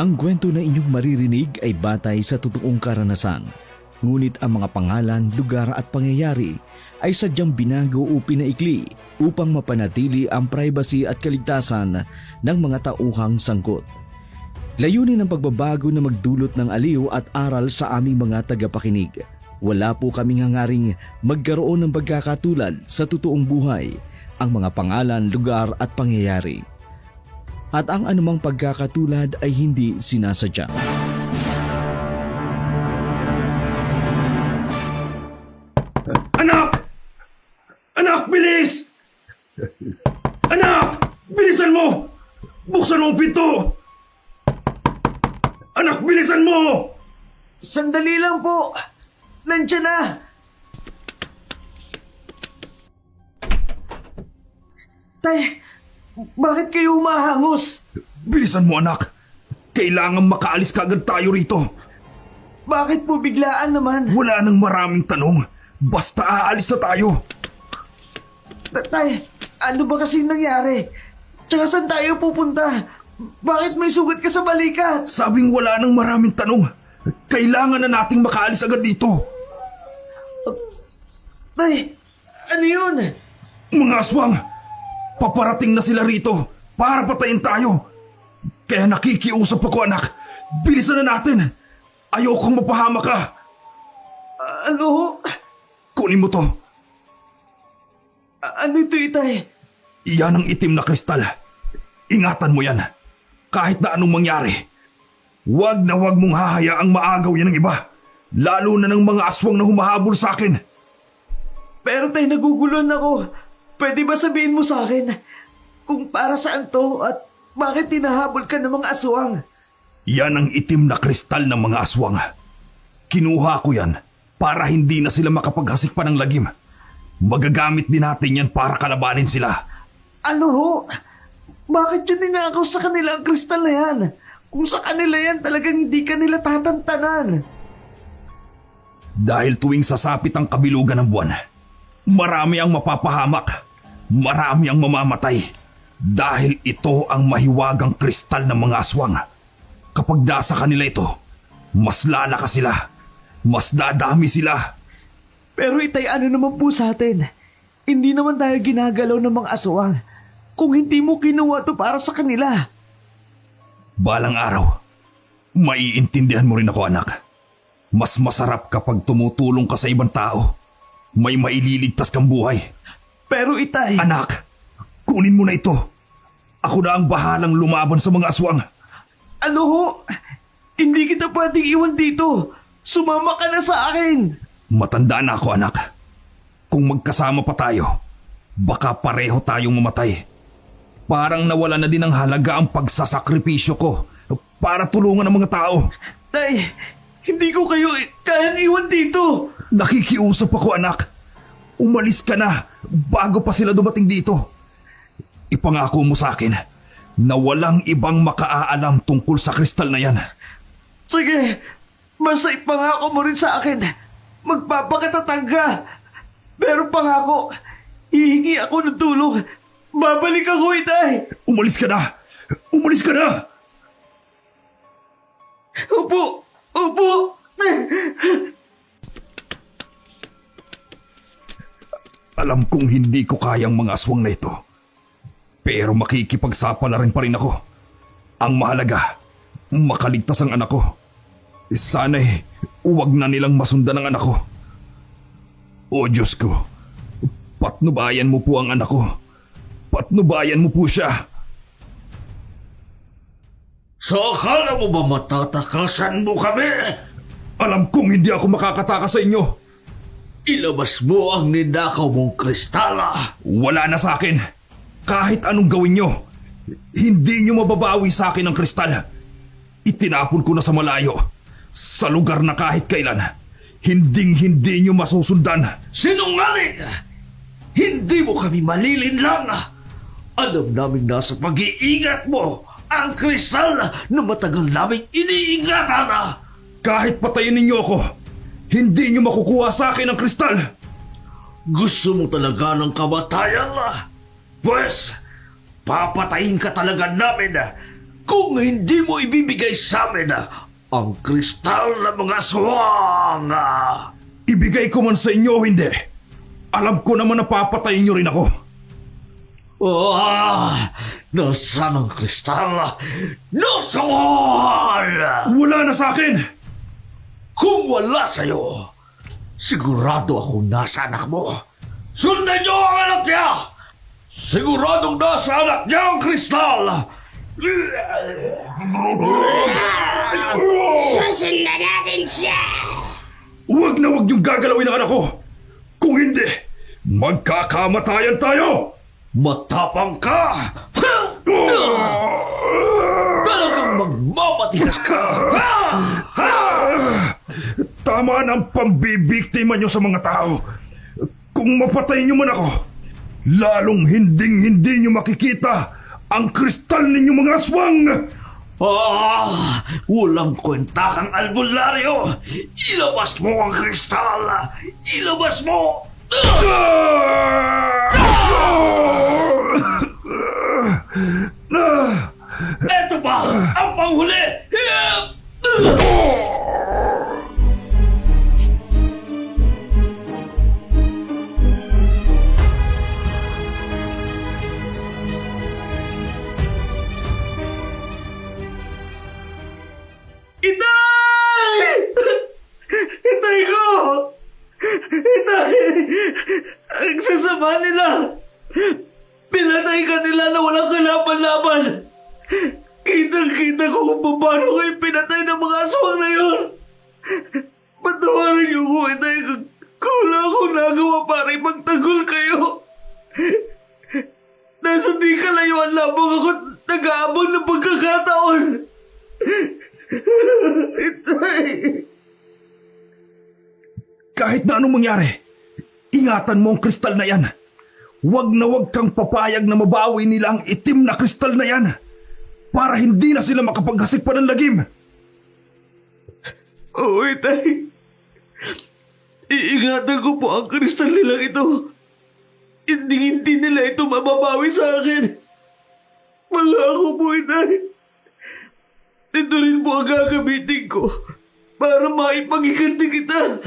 Ang kwento na inyong maririnig ay batay sa totoong karanasan. Ngunit ang mga pangalan, lugar at pangyayari ay sadyang binago o pinaikli upang mapanatili ang privacy at kaligtasan ng mga tauhang sangkot. Layunin ng pagbabago na magdulot ng aliw at aral sa aming mga tagapakinig. Wala po kaming hangaring magkaroon ng pagkakatulad sa totoong buhay, ang mga pangalan, lugar at pangyayari. At ang anumang pagkakatulad ay hindi sinasadya. Anak! Anak, bilis! Anak! Bilisan mo! Buksan mo ang pinto! Anak, bilisan mo! Sandali lang po! Nandiyan na! Tay, bakit kayo humahangos? Bilisan mo, anak! Kailangan makaalis kaagad tayo rito. Bakit po biglaan naman? Wala nang maraming tanong. Basta aalis na tayo. Tay, ano ba kasi nangyari? Tsaka saan tayo pupunta? Bakit may sugat ka sa balikat? Sabing wala nang maraming tanong. Kailangan na nating makaalis agad dito. Tay, ano yun? Mga aswang, paparating na sila rito para patayin tayo. Kaya nakikiusap ako, anak. Bilisan na natin. Ayokong mapahama ka. Ano? Kunin mo to. Ano ito, Itay? Iyan ang itim na kristal. Ingatan mo yan. Kahit na anong mangyari. Huwag na huwag mong hahayaang maagaw yan ng iba. Lalo na ng mga aswang na humahabol sa akin. Pero tay, naguguluhan ako. Pwede ba sabihin mo sa akin kung para saan to at bakit tinahabol ka ng mga aswang? Yan ang itim na kristal ng mga aswang. Kinuha ko yan para hindi na sila makapaghasik pa ng lagim. Magagamit din natin yan para kalabanin sila. Ano ho? Bakit yun ninakaw sa kanila ang kristal na yan? Kung sa kanila yan, talagang hindi kanila tatantanan. Dahil tuwing sasapit ang kabilugan ng buwan, marami ang mapapahamak, marami ang mamamatay. Dahil ito ang mahiwagang kristal ng mga aswang. Kapag nasa kanila ito, mas lalakas sila, mas dadami sila. Pero Itay, ano naman po sa atin? Hindi naman tayo ginagalaw ng mga aswang. Kung hindi mo kinuha to para sa kanila. Balang araw, maiintindihan mo rin ako, anak. Mas masarap kapag tumutulong ka sa ibang tao. May maililigtas kang buhay. Pero Itay... Anak, kunin mo na ito. Ako na ang bahalang lumaban sa mga aswang. Ano ho? Hindi kita pwedeng iwan dito. Sumama ka na sa akin. Matanda na ako, anak. Kung magkasama pa tayo, baka pareho tayong mamatay. Parang nawala na din ang halaga ang pagsasakripisyo ko para tulungan ang mga tao. Tay, hindi ko kayo kayang iwan dito. Nakikiusap ako, anak. Umalis ka na bago pa sila dumating dito. Ipangako mo sa akin na walang ibang makaaalam tungkol sa kristal na yan. Sige, basta ipangako mo rin sa akin. Magpapakatatag ka. Pero pangako, hihingi ako ng tulong. Babalik ako, Itay. Umalis ka na! Umalis ka na! Opo! Opo! Alam kong hindi ko kayang mga aswang na ito. Pero makikipagsapalaran pa rin ako. Ang mahalaga, makaligtas ang anak ko. Sana'y huwag na nilang masundan ang anak ko. O Diyos ko, patnubayan mo po ang anak ko. Patnubayan mo po siya. So akala mo ba matatakasan mo kami? Alam kong hindi ako makakatakas sa inyo. Ilabas mo ang ninakaw mong kristala. Wala na sa akin. Kahit anong gawin nyo, hindi nyo mababawi sa akin ang kristal. Itinapon ko na sa malayo, sa lugar na kahit kailan, hinding-hindi nyo masusundan. Sinungaling! Hindi mo kami malilinlang. Alam namin na sa pag-iingat mo ang kristal na matagal naming iniingatan. Kahit patayin ninyo ako, hindi nyo makukuha sa akin ang kristal. Gusto mo talaga ng kamatayan? Pues, papatayin ka talaga namin kung hindi mo ibibigay sa amin ang kristal ng mga aswang. Ibigay ko man sa inyo o hindi. Alam ko naman na papatayin nyo rin ako. Nasaan ang kristal? Nasaan? Wala na sa akin. Kung wala sa'yo, sigurado akong nasa anak mo. Sundan niyo ang anak niya! Siguradong nasa anak niya ang kristal! Susundan natin siya! Huwag na huwag niyong gagalawin ang anak ko. Kung hindi, magkakamatayan tayo. Matapang ka! Talagang magmamatigas ka! Tama na ang pambibiktima niyo sa mga tao. Kung mapatay niyo man ako, lalong hinding-hindi niyo makikita ang kristal ninyong mga aswang. Walang kwenta kang albularyo! Ilabas mo ang kristal! Ilabas mo! Eto ba ang panghuli? Itay! Itay ko! Itay! Ang sasama nila! Pinatay ka nila na walang kalaban-laban! Kitang-kita ko kung paano kayo pinatay ng mga aswang na yun! Patawarin niyo ko, Itay, kung wala akong nagawa para ipagtanggol kayo! Nasa di kalayuan lamang ako nag-aabang ng pagkakataon! Itay! Kahit na anong mangyari, ingatan mo ang kristal na yan. Huwag na huwag kang papayag na mabawi nila ang itim na kristal na yan para hindi na sila makapaghasik pa ng lagim. Oo, Itay. Iingatan ko po ang kristal nilang ito. Hindi nila ito mababawi sa akin. Pangako po, Itay. Ito rin po ang gagamitin ko para maipagiganti kita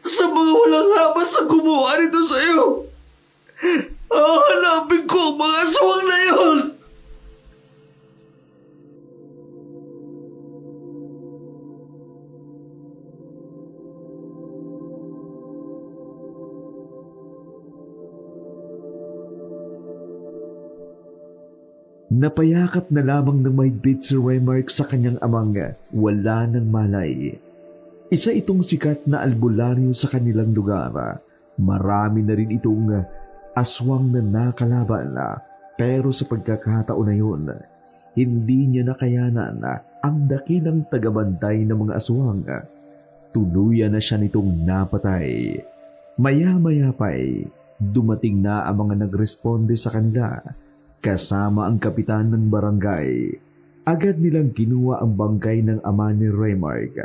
sa mga walang habas na gumawa nito sa'yo. Hahanapin ko ang mga aswang na yon. Napayakap na lamang ng mahigpit si Remark sa kanyang amang wala ng malay. Isa itong sikat na albularyo sa kanilang lugar. Marami na rin itong aswang na nakalaban, pero sa pagkakataon na yun, hindi niya nakayanan ang dakilang tagabantay ng mga aswang. Tuluyan na siya nitong napatay. Maya-maya pa'y dumating na ang mga nagresponde sa kanila kasama ang kapitan ng barangay. Agad nilang kinuha ang bangkay ng ama ni Remark.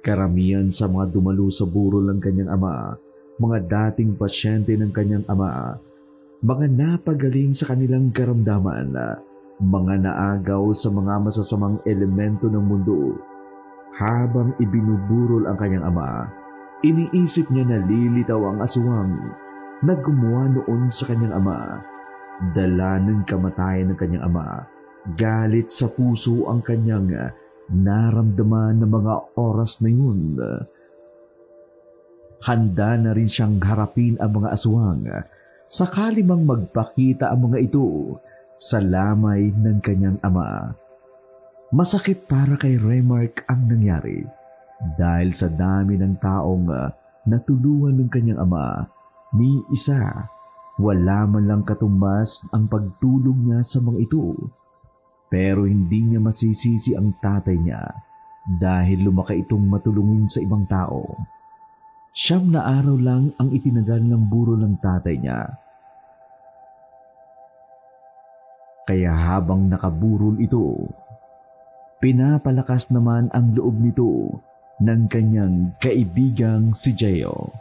Karamihan sa mga dumalo sa burol ng kanyang ama, mga dating pasyente ng kanyang ama, mga napagaling sa kanilang karamdaman, mga naagaw sa mga masasamang elemento ng mundo. Habang ibinuburol ang kanyang ama, iniisip niya na lilitaw ang aswang na gumawa noon sa kanyang ama. Dala ng kamatayan ng kanyang ama, galit sa puso ang kanyang naramdaman ng mga oras na yun. Handa na rin siyang harapin ang mga aswang sakali mang magpakita ang mga ito sa lamay ng kanyang ama. Masakit para kay Remark ang nangyari dahil sa dami ng taong natulungan ng kanyang ama, ni isa wala man lang katumbas ang pagtulong niya sa mga ito. Pero hindi niya masisisi ang tatay niya dahil lumaki itong matulungin sa ibang tao. 9 na araw lang ang itinagal ng burol ng tatay niya. Kaya habang nakaburol ito, pinapalakas naman ang loob nito ng kanyang kaibigang si Geo.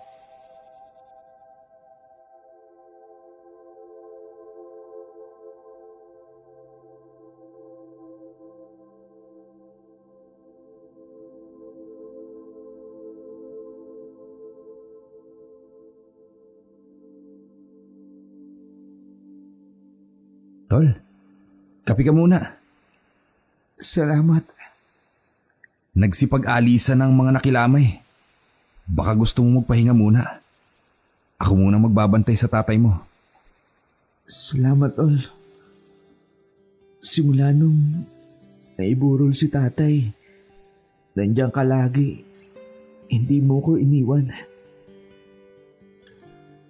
Tol, kapi ka muna. Salamat. Nagsipag-alisan ng mga nakilamay. Baka gusto mo magpahinga muna. Ako muna magbabantay sa tatay mo. Salamat, Ol. Simula nung naiburol si tatay, nandiyan ka lagi. Hindi mo ko iniwan.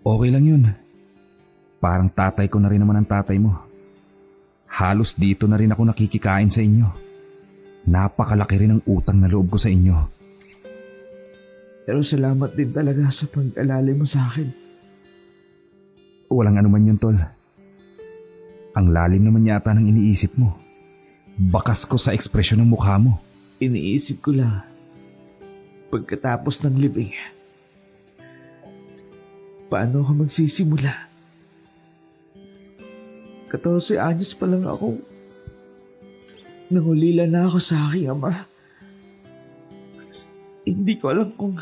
Okay lang yun. Parang tatay ko na rin naman ang tatay mo. Halos dito na rin ako nakikikain sa inyo. Napakalaki rin ang utang na loob ko sa inyo. Pero salamat din talaga sa pag-alala mo sa akin. Walang anuman yun, Tol. Ang lalim naman yata ng iniisip mo. Bakas ko sa ekspresyon ng mukha mo. Iniisip ko lang, pagkatapos ng libing, paano ako magsisimula? 14 anyos pa lang ako. Nangulila na ako sa aking ama. Hindi ko alam kung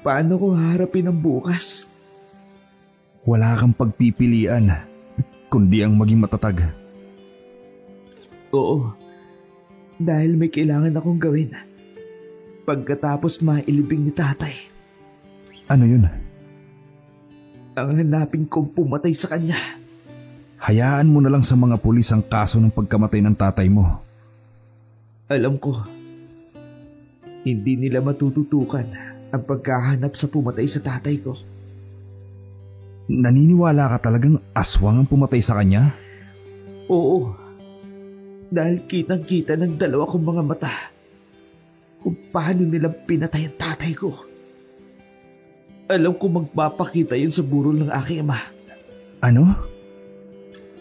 paano ko haharapin ang bukas. Wala kang pagpipilian, kundi ang maging matatag. Oo, dahil may kailangan akong gawin pagkatapos mailibing ni tatay. Ano yun? Ang hanapin kong pumatay sa kanya. Hayaan mo na lang sa mga pulis ang kaso ng pagkamatay ng tatay mo. Alam ko, hindi nila matututukan ang pagkahanap sa pumatay sa tatay ko. Naniniwala ka talagang aswang ang pumatay sa kanya? Oo, dahil kitang-kita ng dalawa kong mga mata kung paano nilang pinatay ang tatay ko. Alam ko magpapakita yun sa burol ng aking ama. Ano?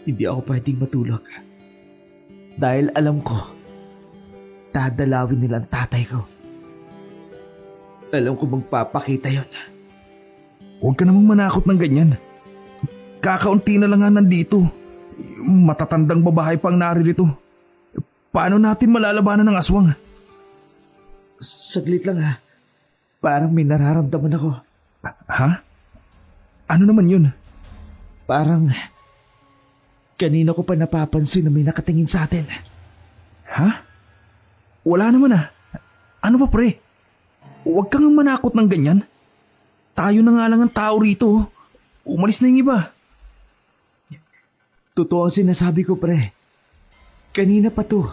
Hindi ako pwedeng matulog. Dahil alam ko, dadalawin nila ang tatay ko. Alam ko magpapakita yun. Huwag ka namang manakot ng ganyan. Kakaunti na lang nga nandito. Matatandang babae pang naririto. Paano natin malalabanan ng aswang? Saglit lang ha. Parang may nararamdaman ako. Ha? Ano naman yun? Parang kanina ko pa napapansin na may nakatingin sa atin. Ha? Wala naman ah. Ano ba pre? Huwag kang manakot ng ganyan. Tayo na nga lang ang tao rito. Umalis na yung iba. Totoo ang sinasabi ko, pre. Kanina pa to.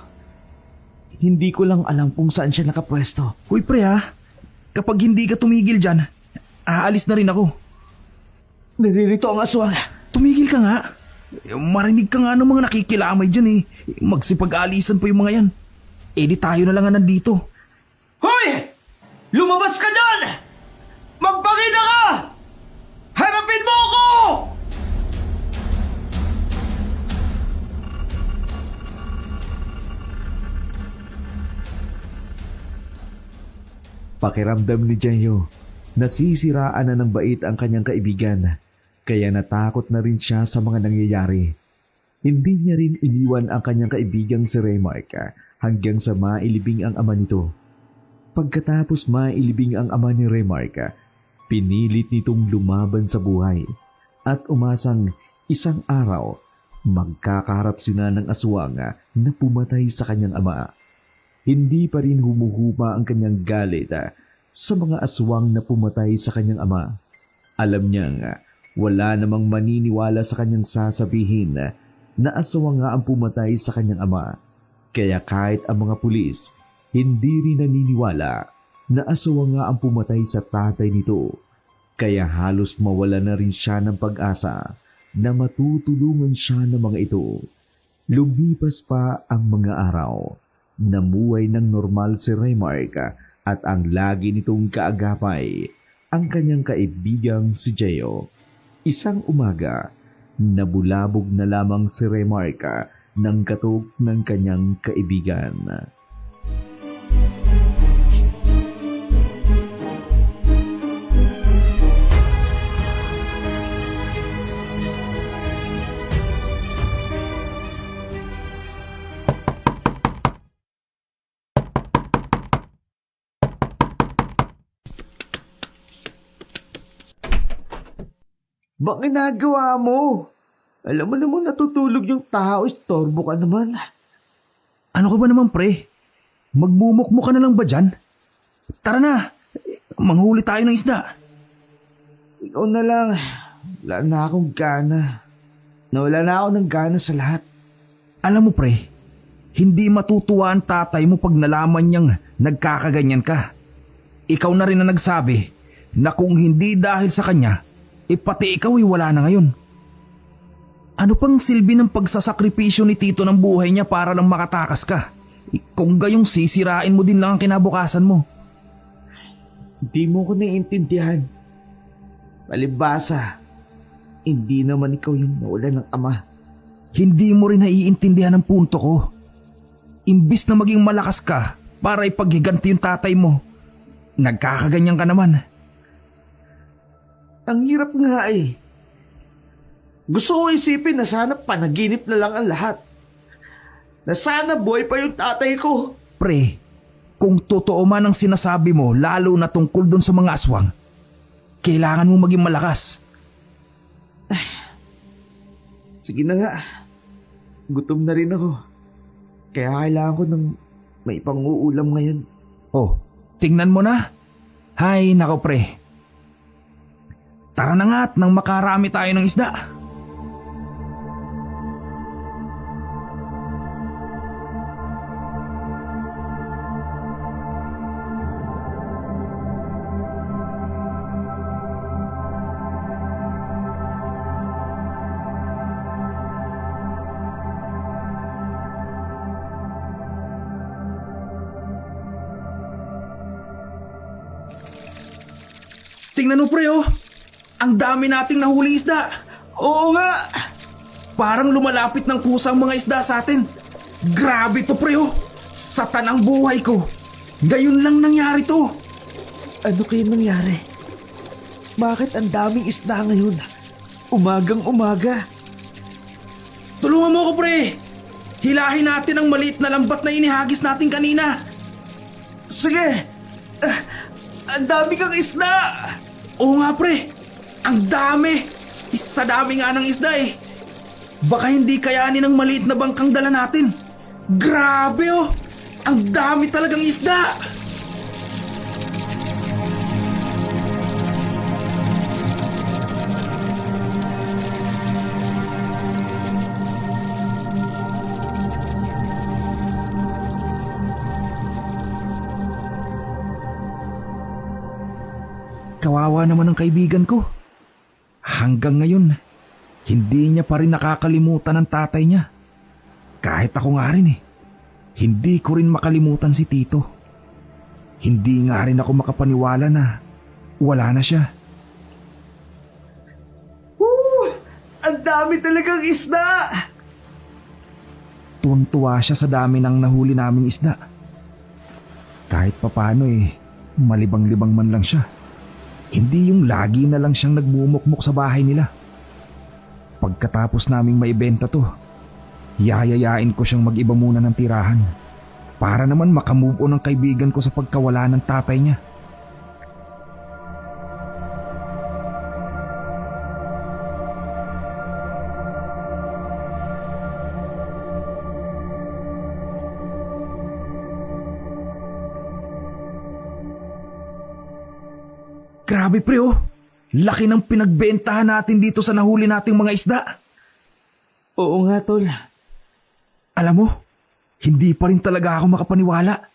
Hindi ko lang alam kung saan siya nakapwesto. Hoy pre ha, kapag hindi ka tumigil dyan, aalis na rin ako. Naririto ang aswang. Tumigil ka nga. Marinig ka nga ng mga nakikilamay dyan eh. Magsipag-alisan pa yung mga yan. Eh di tayo na lang nga nandito. Hoy! Lumabas ka dyan! Magpakita ka! Harapin mo ako! Pakiramdam ni Jeyo, nasisiraan na ng bait ang kanyang kaibigan, kaya natakot na rin siya sa mga nangyayari. Hindi niya rin iniwan ang kanyang kaibigang si Remark hanggang sa mailibing ang ama nito. Pagkatapos mailibing ang ama ni Remark, pinilit nitong lumaban sa buhay at umasang isang araw magkakaharap sila ng aswang na pumatay sa kanyang ama. Hindi pa rin humuhupa ang kanyang galit sa mga aswang na pumatay sa kanyang ama. Alam niyang wala namang maniniwala sa kanyang sasabihin na aswang nga ang pumatay sa kanyang ama. Kaya kahit ang mga pulis, hindi rin naniniwala na aswang nga ang pumatay sa tatay nito. Kaya halos mawala na rin siya ng pag-asa na matutulungan siya ng mga ito. Lumipas pa ang mga araw. Namuhay ng normal si Remark at ang lagi nitong kaagapay ang kanyang kaibigang si Jeyo. Isang umaga, nabulabog na lamang si Remark ng katok ng kanyang kaibigan. Bakit ginagawa mo? Alam mo namang natutulog yung tao, istorbo ka naman. Ano ka ba naman, pre? Magmumukmo ka na lang ba dyan? Tara na, manghuli tayo ng isda. Ikaw na lang. Wala na akong gana. Nawala na ako ng gana sa lahat. Alam mo, pre, hindi matutuwa ang tatay mo pag nalaman niyang nagkakaganyan ka. Ikaw na rin ang nagsabi na kung hindi dahil sa kanya, pati ikaw ay wala na ngayon. Ano pang silbi ng pagsasakripisyo ni Tito ng buhay niya para lang makatakas ka? Kung gayong sisirain mo din lang ang kinabukasan mo. Hindi mo ko naiintindihan. Palibasa, hindi naman ikaw yung nawalan ng ama. Hindi mo rin naiintindihan ang punto ko. Imbis na maging malakas ka para ipaghiganti yung tatay mo, nagkakaganyan ka naman. Ang hirap nga eh. Gusto ko isipin na sana panaginip na lang ang lahat. Na sana buhay pa yung tatay ko. Pre, kung totoo man ang sinasabi mo lalo na tungkol dun sa mga aswang, kailangan mo maging malakas. Sige na nga. Gutom na rin ako. Kaya kailangan ko ng may pang-uulam ngayon. Oh, tingnan mo na. Hay, nako pre. Tara na nga at nang makarami tayo ng isda. Tingnan mo pre oh. Ang dami nating nahuling isda. Oo nga! Parang lumalapit ng kusa ang mga isda sa atin. Grabe to pre oh. Sa tanang buhay ko. Ngayon lang nangyari to. Ano kayo nangyari? Bakit ang daming isda ngayon? Umagang umaga. Tulungan mo ako pre. Hilahin natin ang maliit na lambat na inihagis natin kanina. Sige! Ang dami kang isda! Oo nga pre. Ang dami. Sa dami nga ng isda eh. Baka hindi kayanin ng maliit na bangkang dala natin. Grabe oh. Ang dami talagang isda. Kawawa naman ang kaibigan ko. Hanggang ngayon, hindi niya pa rin nakakalimutan ang tatay niya. Kahit ako nga rin eh. Hindi ko rin makalimutan si Tito. Hindi nga rin ako makapaniwala na wala na siya. Ang dami talagang isda! Tuntua siya sa dami ng nahuli naming isda. Kahit papano eh, malibang-libang man lang siya. Hindi yung lagi na lang siyang nagmumukmuk sa bahay nila. Pagkatapos naming maibenta to, yayayain ko siyang mag-iba muna ng tirahan para naman makamove on ang kaibigan ko sa pagkawala ng tatay niya. Grabe pre oh, laki ng pinagbentahan natin dito sa nahuli nating mga isda. Oo nga, tol. Alam mo, hindi pa rin talaga ako makapaniwala.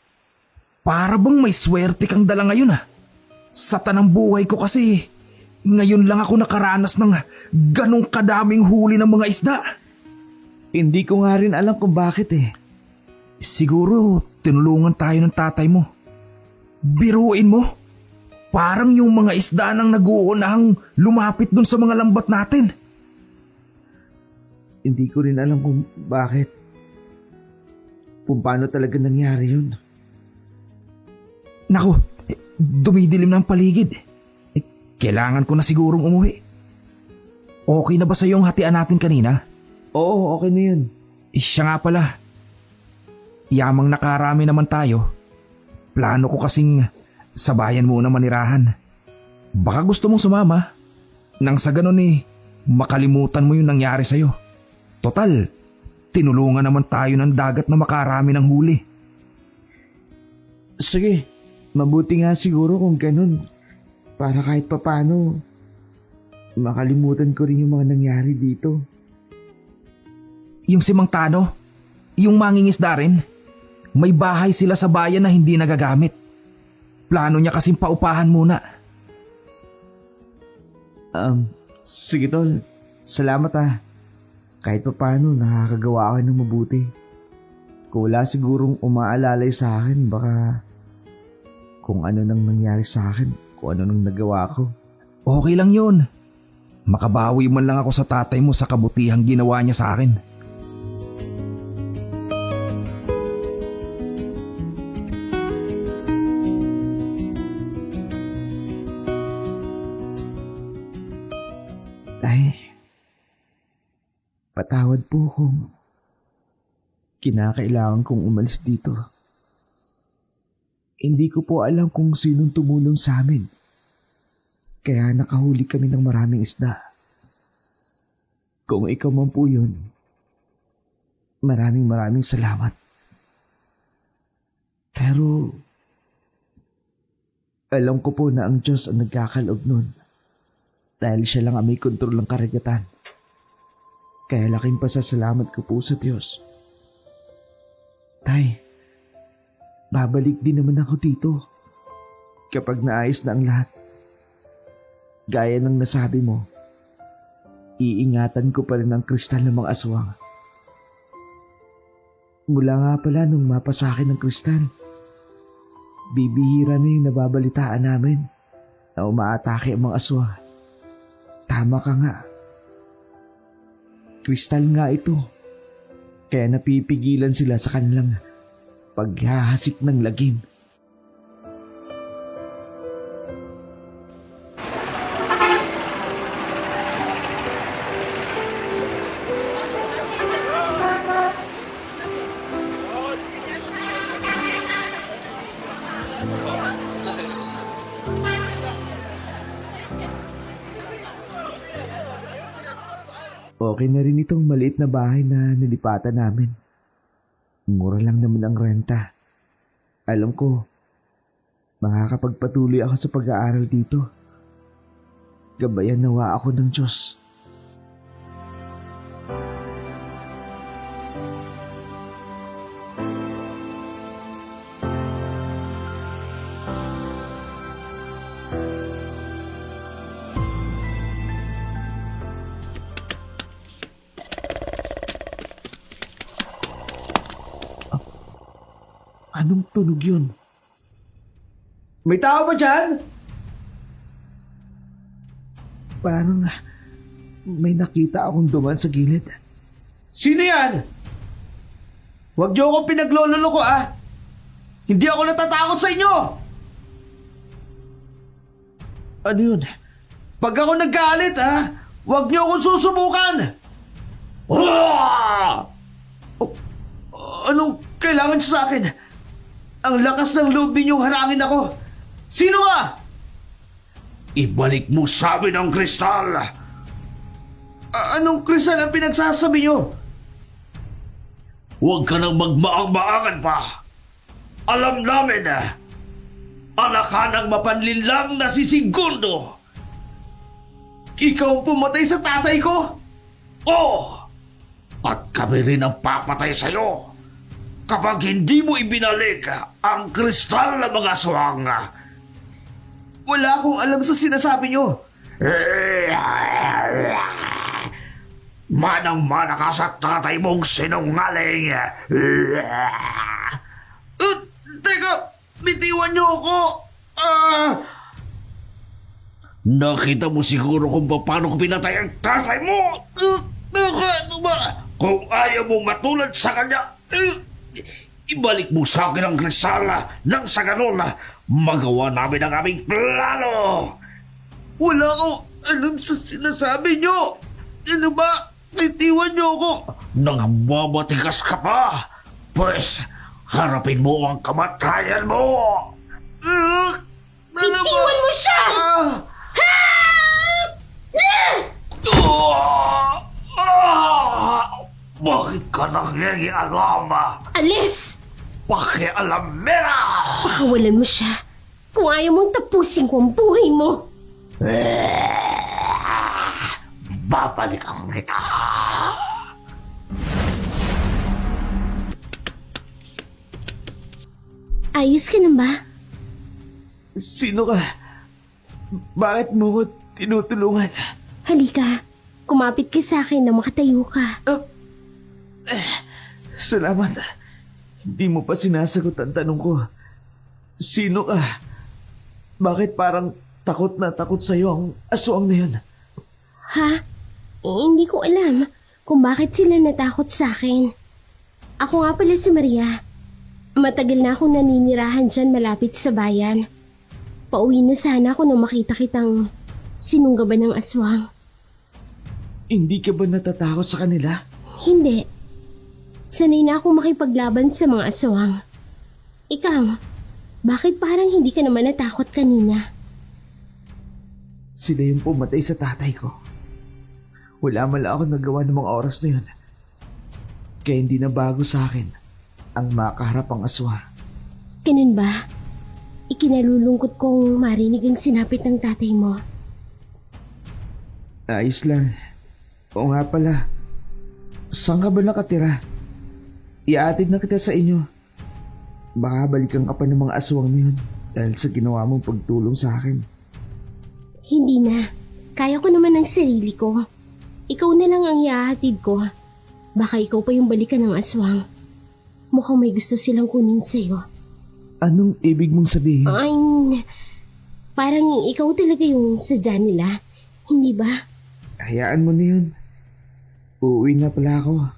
Para bang may swerte kang dala ngayon ah. Sa tanang buhay ko kasi, ngayon lang ako nakaranas ng ganong kadaming huli ng mga isda. Hindi ko nga rin alam kung bakit eh. Siguro tinulungan tayo ng tatay mo. Biruin mo, parang yung mga isda nang naguunahang lumapit dun sa mga lambat natin. Hindi ko rin alam kung bakit. Kung paano talaga nangyari yun. Naku, dumidilim na ang paligid. Kailangan ko na sigurong umuwi. Okay na ba sa yung hatian natin kanina? Oo, okay na yun. Siya nga pala. Yamang nakarami naman tayo. Plano ko kasing sabayan muna manirahan. Baka gusto mong sumama. Nang sa ganun eh, makalimutan mo yung nangyari sa'yo. Total, tinulungan naman tayo ng dagat na makarami ng huli. Sige, mabuti nga siguro kung ganun. Para kahit papano, makalimutan ko rin yung mga nangyari dito. Yung si Mang Tano, yung mangingisda rin, may bahay sila sa bayan na hindi nagagamit. Plano niya kasing paupahan muna. Sige tol, salamat Kahit papano nakakagawa ka ng mabuti. Kung wala sigurong umaalalay sa akin, baka kung ano nang nangyari sa akin, kung ano nang nagawa ko. Okay lang yun. Makabawi man lang ako sa tatay mo sa kabutihang ginawa niya sa akin. Tay, patawad po kung kinakailangan kong umalis dito. Hindi ko po alam kung sinong tumulong sa amin. Kaya nakahuli kami ng maraming isda. Kung ikaw man po yun, maraming salamat. Pero, alam ko po na ang Diyos ang nagkakaloob nun. Dahil siya lang ang may kontrol ng karagatan. Kaya laking pasasalamat ko po sa Diyos. Tay, babalik din naman ako dito kapag naayos na ang lahat. Gaya ng nasabi mo, iingatan ko pa rin ang kristal ng mga aswang. Mula nga pala nung mapa sa akin ng kristal, bibihira na yung nababalitaan namin na umaatake ang mga aswang. Tama ka nga. Kristal nga ito. Kaya napipigilan sila sa kanilang paghahasik ng lagim. Okay na rin itong maliit na bahay na nilipatan namin. Mura lang naman ang renta. Alam ko, makakapagpatuloy ako sa pag-aaral dito. Gabayan nawa ako ng Diyos. Anong tunog yun? May tao ba dyan? Parang may nakita akong duman sa gilid. Sino yan? Huwag niyo akong pinaglololoko Hindi ako natatakot sa inyo! Ano yun? Pag ako nagkaalit huwag niyo akong susubukan! Anong kailangan sa akin? Ang lakas ng loob ninyong harangin ako. Sino ka? Ibalik mo sa amin ang kristal. Anong kristal ang pinagsasabi nyo? Huwag ka nang magmaang-maangan pa. Alam namin anak ka ng mapanlinlang na si Segundo. Ikaw ang pumatay sa tatay ko? Oo. At kami rin ang papatay sa'yo kapag hindi mo ibinalik ang kristal ng mga aswang. Wala akong alam sa sinasabi nyo. Manang-mana ka sa tatay mong sinungaling. Teka, bitiwan nyo ako. Nakita mo siguro kung paano ko pinatay ang tatay mo. Kung ayaw mong matulad sa kanya, ibalik mo sa akin ang kristal nang sa ganun magawa namin ang aming plano. Wala akong alam sa sinasabi nyo. Ano ba? Itiwan nyo ako. Nang mabatigas ka pa, pues harapin mo ang kamatayan mo. Itiwan mo siya! Bakit ka nangyayalama? Alis! Pakialamera! Pakawalan mo siya. Kung ayaw mong tapusin ko ang buhay mo. Babalikan kita! Ayos ka na ba? Sino ka? Bakit mo ko tinutulungan? Halika. Kumapit ka sa akin na makatayo ka. Salamat. Hindi mo pa sinasagot ang tanong ko. Sino ka? Bakit parang takot na takot sa'yo ang aswang na yun? Ha? Hindi ko alam kung bakit sila natakot sa akin. Ako nga pala si Maria. Matagal na akong naninirahan dyan malapit sa bayan. Pauwi na sana ako nung makita kitang sinunggaban ng aswang. Hindi ka ba natatakot sa kanila? Hindi. Sanay na akong makipaglaban sa mga aswang. Ikaw, bakit parang hindi ka naman natakot kanina? Sila yung pumatay sa tatay ko. Wala man lang ako nagawa ng mga oras na yun. Kaya hindi na bago sa akin ang makaharap ang aswang. Ganun ba? Ikinalulungkot kong marinig ang sinapit ng tatay mo. Ayos lang. Oo nga pala. Saan ka ba nakatira? Iatid na kita sa inyo. Baka balikan ka pa ng mga aswang na yun dahil sa ginawa mong pagtulong sa akin. Hindi na. Kaya ko naman ang sarili ko. Ikaw na lang ang iahatid ko. Baka ikaw pa yung balikan ng aswang. Mukhang may gusto silang kunin sa'yo. Anong ibig mong sabihin? I mean, parang ikaw talaga yung sadya nila. Hindi ba? Hayaan mo na yun. Uuwi na pala ako.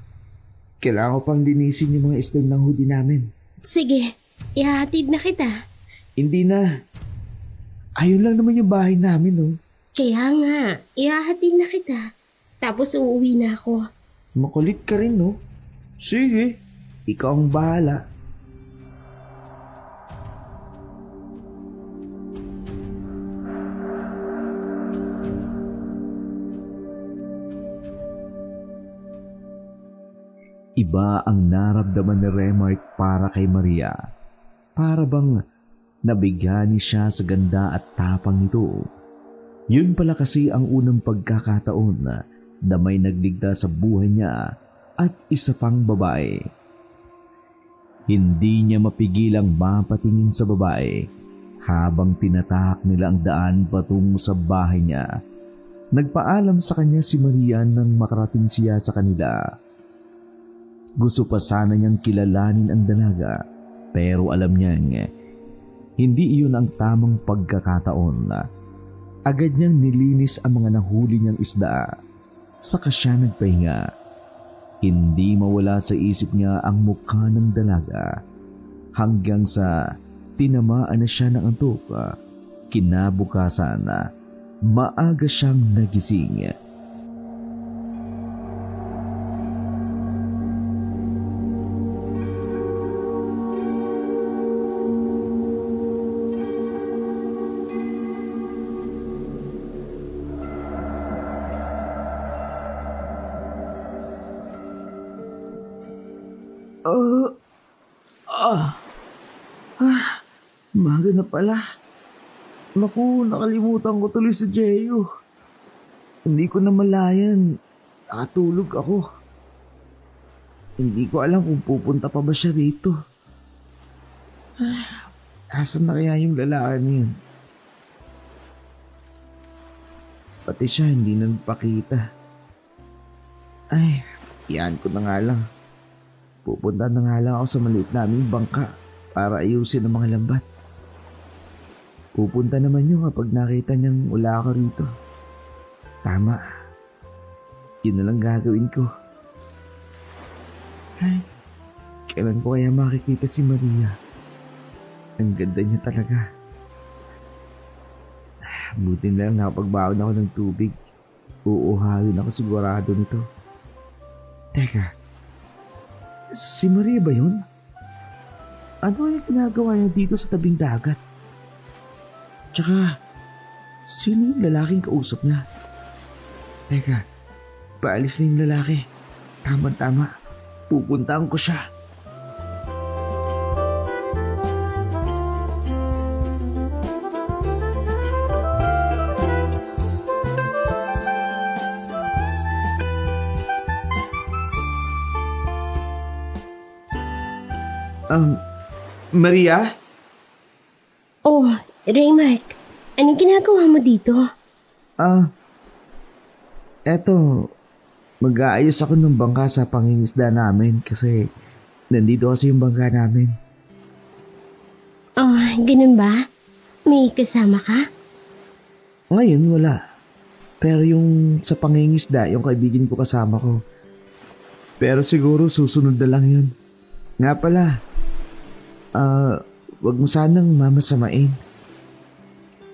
Kailangan ko pang linisin yung mga isdal ng hoodie namin. Sige, ihahatid na kita. Hindi na. Ayun lang naman yung bahay namin, oh. Kaya nga, ihahatid na kita. Tapos uuwi na ako. Makulit ka rin, no? Sige, ikaw ang bahala. Iba ang naramdaman ni Remark para kay Maria. Para bang nabigyan ni siya sa ganda at tapang nito. Yun pala kasi ang unang pagkakataon na may nagligda sa buhay niya at isa pang babae. Hindi niya mapigilang mapatingin sa babae habang tinatahak nila ang daan patungo sa bahay niya. Nagpaalam sa kanya si Maria nang makarating siya sa kanila. Gusto pa sana niyang kilalanin ang dalaga pero alam niyang hindi iyon ang tamang pagkakataon. Agad niyang nilinis ang mga nahuli niyang isda. Saka siya nagpahinga. Hindi mawala sa isip niya ang mukha ng dalaga hanggang sa tinamaan na siya ng antok. Kinabukasan maaga siyang nagising. Maga na pala. Naku, nakalimutan ko tuloy si Jeyo. Hindi ko na malayan. Nakatulog ako. Hindi ko alam kung pupunta pa ba siya rito. Asan na kaya yung lalaki niya? Pati siya hindi na nagpakita. Ay, yan ko na nga lang. Pupunta na nga lang ako sa maliit naming bangka para ayusin ang mga lambat. Pupunta naman yun kapag nakita niyang wala ako rito. Tama. Yun na lang gagawin ko. Ay, kailan ko kaya makikita si Maria? Ang ganda niya talaga. Buti na lang nakapagbaon ako ng tubig. Uuhawin ako sigurado nito. Teka, si Maria ba yun? Ano yung ginagawa niya dito sa tabing dagat? Tsaka, sino yung lalaking kausap niya? Teka, paalis na yung lalaki. Tama-tama, pupuntahan ko siya. Maria? Oh, Raymark, anong ginagawa mo dito? Eto, mag-aayos ako ng bangka sa pangingisda namin kasi nandito kasi yung bangka namin. Oh, ganun ba? May kasama ka? Ngayon, wala. Pero yung sa pangingisda, yung kaibigan ko kasama ko. Pero siguro susunod na lang yun. Nga pala, wag mo sanang mamasamain.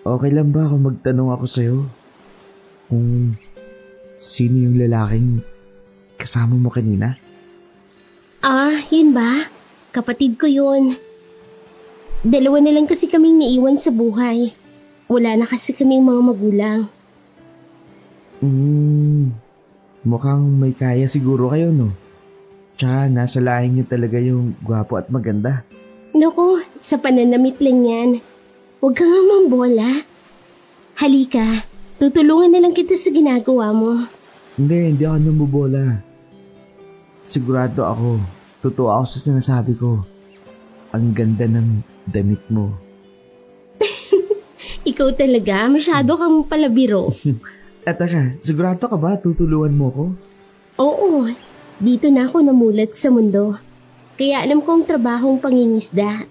Okay lang ba kung magtanong ako sa'yo kung sino yung lalaking kasama mo kanina? Yun ba? Kapatid ko yun. Dalawa na lang kasi kaming naiwan sa buhay. Wala na kasi kaming mga magulang. Mukhang may kaya siguro kayo, no? Tsaka nasa lahi niyo talaga yung gwapo at maganda. Naku, sa pananamit lang yan. Huwag ka nga mambola. Halika, tutulungan na lang kita sa ginagawa mo. Hindi ako namubola. Sigurado ako, totoo ako sa sinasabi ko. Ang ganda ng damit mo. Ikaw talaga, masyado kang palabiro. At ka, sigurado ka ba tutulungan mo ko? Oo, dito na ako namulat sa mundo. Kaya alam ko ang trabahong pangingisda.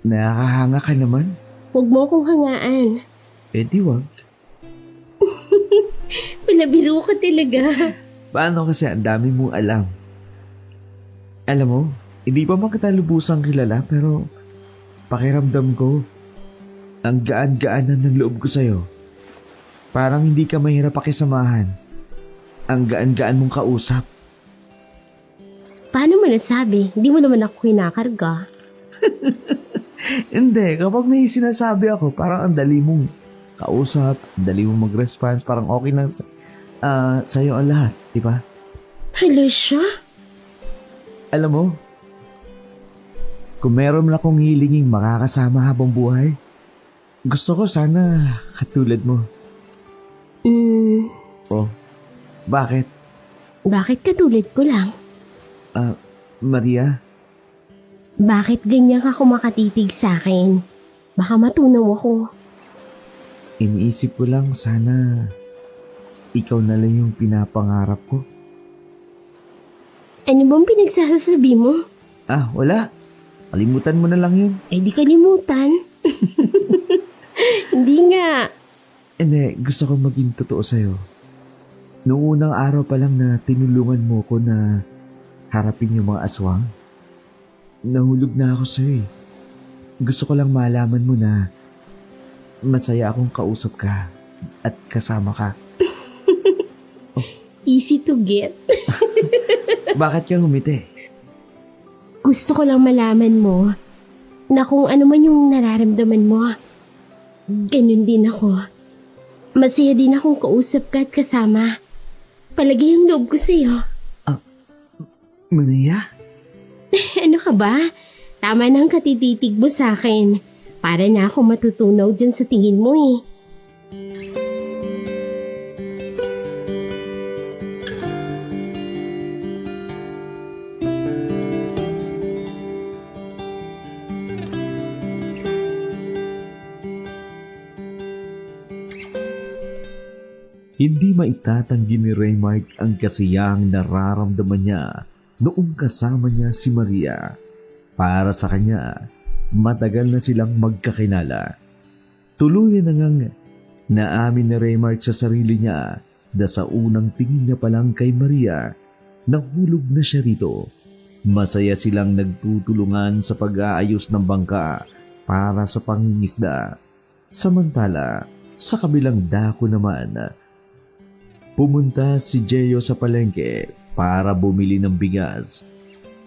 Nakakahanga ka naman. Huwag mo akong hangaan. Eh di wag. Palabiro ka talaga. Paano kasi ang dami mong alam? Alam mo, hindi pa man kita lubusang kilala pero pakiramdam ko, ang gaan-gaanan ng loob ko sa'yo. Parang hindi ka mahirap pakisamahan. Ang gaan-gaan mong kausap. Paano mo nasabi? Hindi mo naman ako kinakarga. Hindi, kapag may sinasabi ako, parang ang dali mong kausap, ang dali mong mag-response, parang okay lang sa'yo ang lahat, di ba? Hello siya? Alam mo, kung meron man akong hilinging makakasama habang buhay, gusto ko sana katulad mo. Oh, bakit? Bakit katulad ko lang? Maria? Bakit ganyan ka kumakatitig sa akin? Baka matunaw ako. Iniisip ko lang sana ikaw na lang yung pinapangarap ko. Ano bang pinagsasabi mo? Wala. Kalimutan mo na lang yun. Eh di kalimutan. Hindi nga. Hindi, gusto ko maging totoo sa'yo. Noong unang araw pa lang na tinulungan mo ko na harapin yung mga aswang, nahulog na ako sa'yo eh. Gusto ko lang malaman mo na masaya akong kausap ka at kasama ka. Easy to get. Bakit ka ngumiti? Gusto ko lang malaman mo na kung ano man yung nararamdaman mo, ganun din ako. Masaya din akong kausap ka at kasama. Palagi ang loob ko sa'yo. Maria? Ano ka ba? Tama na ang katititig mo sa akin. Para na ako matutunaw dyan sa tingin mo eh. Hindi maitatanggi ni Raymark ang kasiyahang nararamdaman niya noong kasama niya si Maria. Para sa kanya, matagal na silang magkakilala. Tuluyan na ngang naamin ni Raymark sa sarili niya na sa unang tingin niya pa lang kay Maria, nahulog na siya rito. Masaya silang nagtutulungan sa pag-aayos ng bangka para sa pangingisda. Samantala, sa kabilang dako naman, pumunta si Jeyo sa palengke para bumili ng bigas.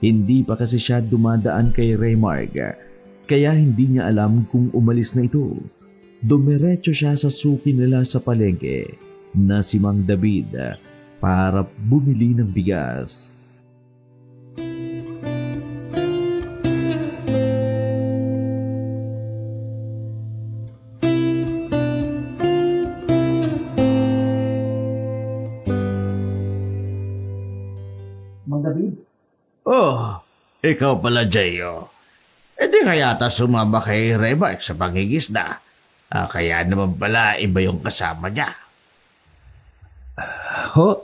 Hindi pa kasi siya dumadaan kay Raymark, kaya hindi niya alam kung umalis na ito. Dumiretso siya sa suki nila sa palengke. na si Mang David para bumili ng bigas. Mang David? Oh, ikaw pala, Jayo. E di kaya yata sumama kay Remark sa pangigisda. Kaya naman pala iba yung kasama niya. Ho?